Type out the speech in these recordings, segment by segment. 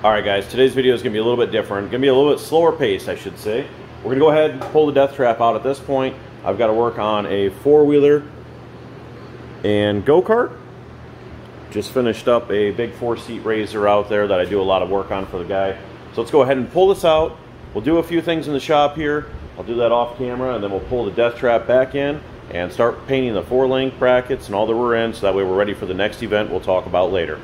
Alright guys, today's video is going to be a little bit different. Going to be a little bit slower paced, I should say. We're going to go ahead and pull the Deathtrap out at this point. I've got to work on a four-wheeler and go-kart. Just finished up a big 4-seat RZR out there that I do a lot of work on for the guy. So let's go ahead and pull this out. We'll do a few things in the shop here. I'll do that off camera, and then we'll pull the Deathtrap back in and start painting the 4-link brackets and all the rear ends, so that way we're ready for the next event we'll talk about later.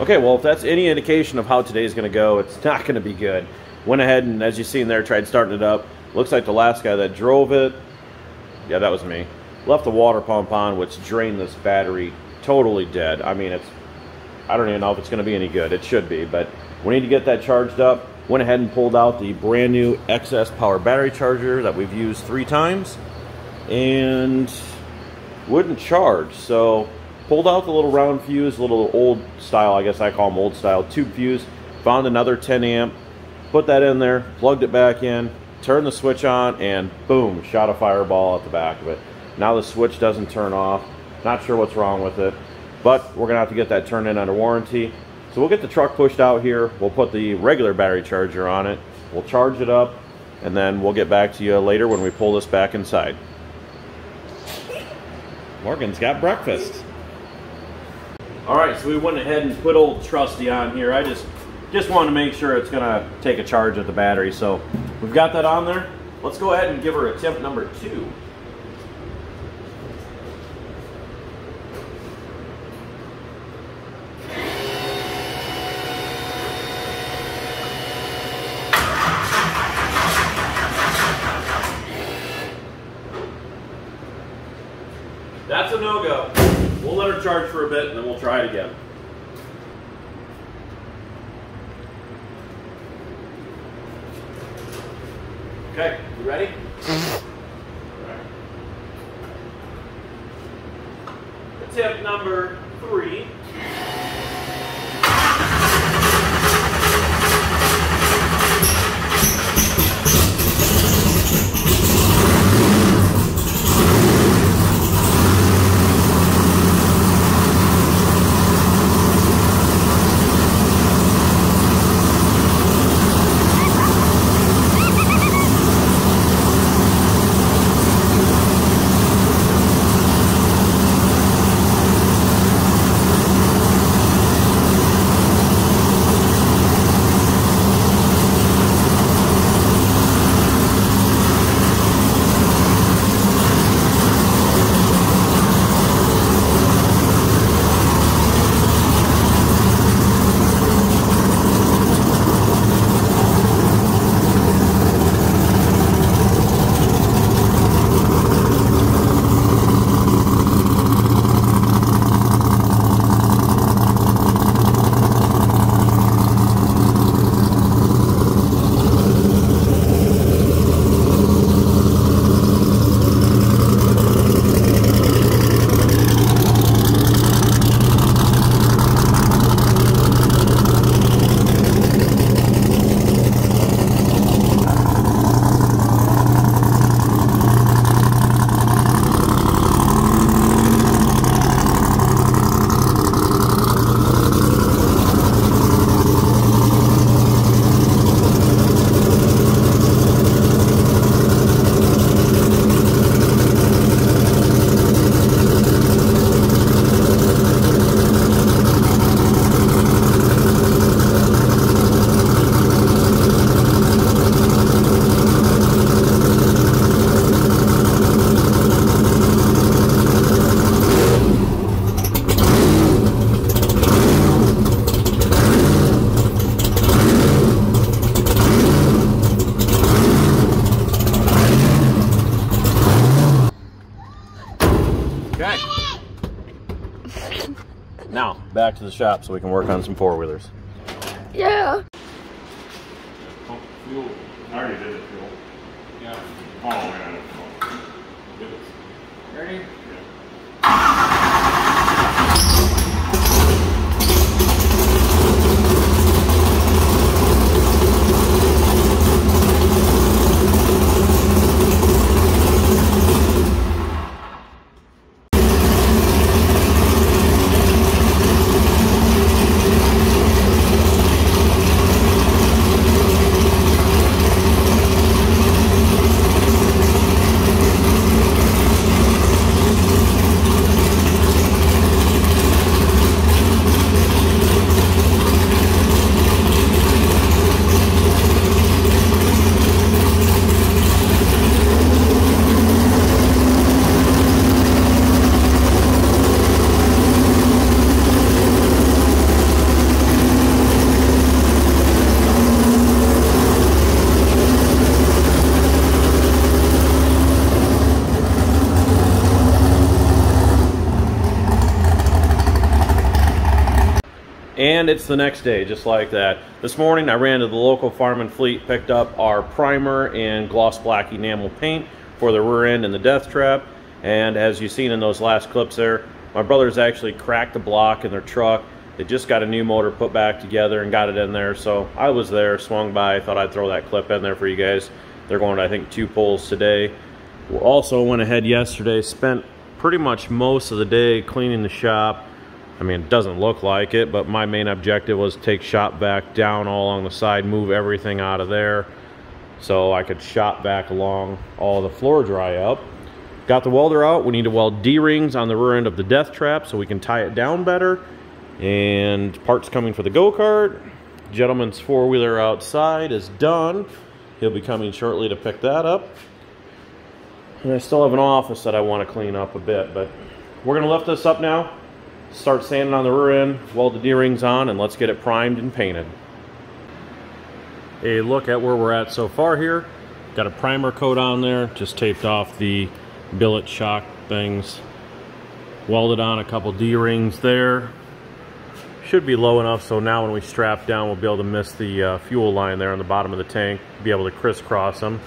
Okay, well, if that's any indication of how today's going to go, it's not going to be good. Went ahead and, as you see in there, tried starting it up. Looks like the last guy that drove it, yeah, that was me, left the water pump on, which drained this battery totally dead. I mean, I don't even know if it's going to be any good. It should be, but we need to get that charged up. Went ahead and pulled out the brand new XS power battery charger that we've used 3 times, and wouldn't charge, so pulled out the little round fuse, little old style, I guess I call them old style, tube fuse. Found another 10 amp, put that in there, plugged it back in, turned the switch on, and boom, shot a fireball at the back of it. Now the switch doesn't turn off. Not sure what's wrong with it, but we're gonna have to get that turned in under warranty. So we'll get the truck pushed out here. We'll put the regular battery charger on it. We'll charge it up, and then we'll get back to you later when we pull this back inside. Morgan's got breakfast. Alright, so we went ahead and put old Trusty on here. I just wanted to make sure it's going to take a charge of the battery. So we've got that on there. Let's go ahead and give her attempt number 2. That's a no-go. We'll let her charge for a bit, and then we'll try it again. Okay, you ready? All right. Attempt number 3. Okay. Now, back to the shop so we can work on some four-wheelers. Yeah. Oh, fuel. I already did the fuel. Yeah. Oh, man. Ready? Yeah. And it's the next day, just like that. This morning I ran to the local farm and fleet, picked up our primer and gloss black enamel paint for the rear end and the Deathtrap. And as you've seen in those last clips there, my brothers actually cracked the block in their truck. They just got a new motor put back together and got it in there. So I was there, swung by, thought I'd throw that clip in there for you guys. They're going to, I think, 2 pulls today. We also went ahead yesterday, spent pretty much most of the day cleaning the shop. I mean, it doesn't look like it, but my main objective was to take shop vac down all along the side, move everything out of there so I could shop vac along all the floor dry up. Got the welder out. We need to weld D-rings on the rear end of the Deathtrap so we can tie it down better. And parts coming for the go-kart. Gentleman's four-wheeler outside is done. He'll be coming shortly to pick that up. And I still have an office that I want to clean up a bit, but we're going to lift this up now. Start sanding on the rear end, weld the D-rings on, and let's get it primed and painted. A look at where we're at so far here. Got a primer coat on there, just taped off the billet shock things. Welded on a couple D-rings there. Should be low enough so now when we strap down we'll be able to miss the fuel line there on the bottom of the tank, be able to crisscross them.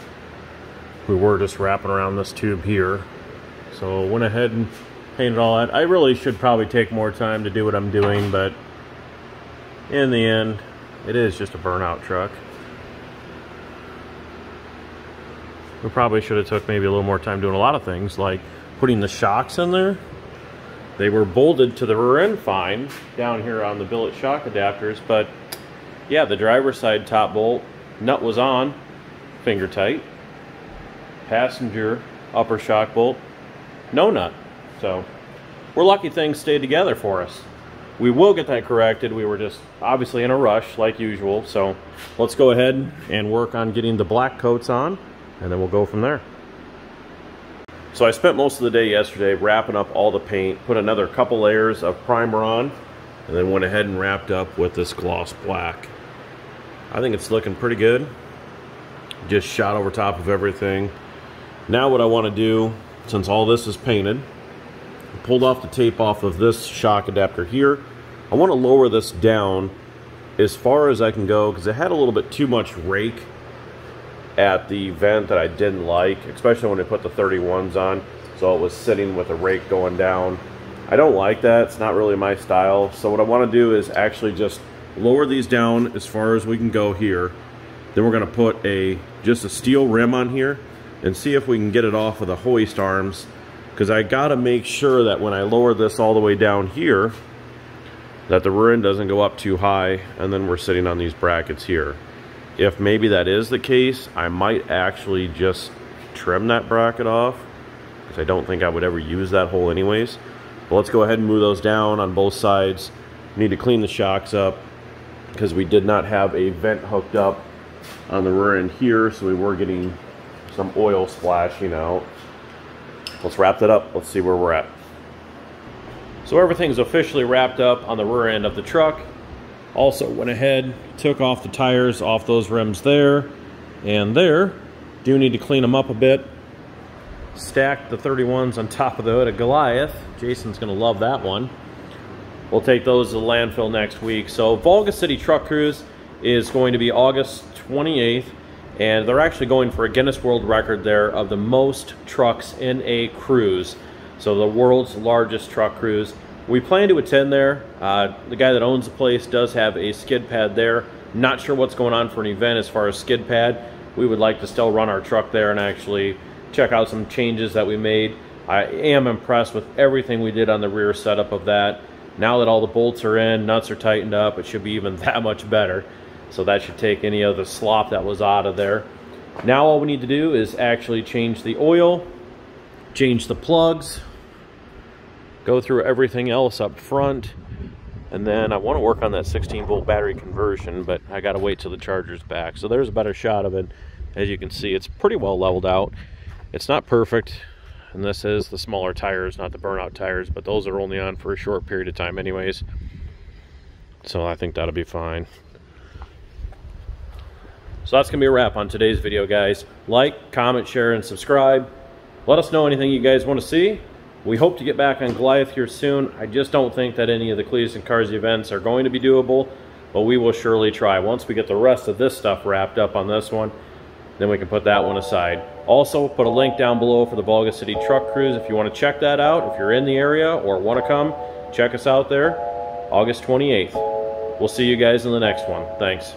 We were just wrapping around this tube here. So went ahead and painted all that. I really should probably take more time to do what I'm doing, but in the end, it is just a burnout truck. We probably should have took maybe a little more time doing a lot of things, like putting the shocks in there. They were bolted to the rear end fine down here on the billet shock adapters, but yeah, the driver's side top bolt nut was on, finger tight. Passenger upper shock bolt, no nut. So we're lucky things stayed together for us. We will get that corrected. We were just obviously in a rush like usual. So let's go ahead and work on getting the black coats on, and then we'll go from there. So I spent most of the day yesterday wrapping up all the paint, put another couple layers of primer on, and then went ahead and wrapped up with this gloss black. I think it's looking pretty good. Just shot over top of everything. Now what I want to do, since all this is painted, pulled off the tape off of this shock adapter here. I want to lower this down as far as I can go because it had a little bit too much rake at the vent that I didn't like, especially when I put the 31s on. So it was sitting with a rake going down. I don't like that. It's not really my style. So what I want to do is actually just lower these down as far as we can go here. Then we're going to put just a steel rim on here and see if we can get it off of the hoist arms, because I got to make sure that when I lower this all the way down here that the rear end doesn't go up too high and then we're sitting on these brackets here. If maybe that is the case, I might actually just trim that bracket off because I don't think I would ever use that hole anyways. But let's go ahead and move those down on both sides. Need to clean the shocks up because we did not have a vent hooked up on the rear end here, so we were getting some oil splashing out. Let's wrap that up. Let's see where we're at. So everything's officially wrapped up on the rear end of the truck. Also went ahead, took off the tires off those rims there and there. Do need to clean them up a bit. stacked the 31s on top of the hood of Goliath. Jason's gonna love that one. We'll take those to the landfill next week. So Volga City Truck Cruise is going to be August 28th, and they're actually going for a Guinness World Record there of the most trucks in a cruise. So the world's largest truck cruise. We plan to attend there. The guy that owns the place does have a skid pad there. Not sure what's going on for an event as far as skid pad. We would like to still run our truck there and actually check out some changes that we made. I am impressed with everything we did on the rear setup of that. Now that all the bolts are in, nuts are tightened up, it should be even that much better. So that should take any of the slop that was out of there. Now all we need to do is actually change the oil, change the plugs, go through everything else up front, and then I want to work on that 16-volt battery conversion, but I got to wait till the charger's back. So there's a better shot of it. As you can see, it's pretty well leveled out. It's not perfect. And this is the smaller tires, not the burnout tires, but those are only on for a short period of time anyways. So I think that'll be fine. So that's going to be a wrap on today's video, guys. Like, comment, share, and subscribe. Let us know anything you guys want to see. We hope to get back on Goliath here soon. I just don't think that any of the Cletus and Cars events are going to be doable, but we will surely try. Once we get the rest of this stuff wrapped up on this one, then we can put that one aside. Also, put a link down below for the Volga City Truck Cruise if you want to check that out. If you're in the area or want to come, check us out there. August 28th. We'll see you guys in the next one. Thanks.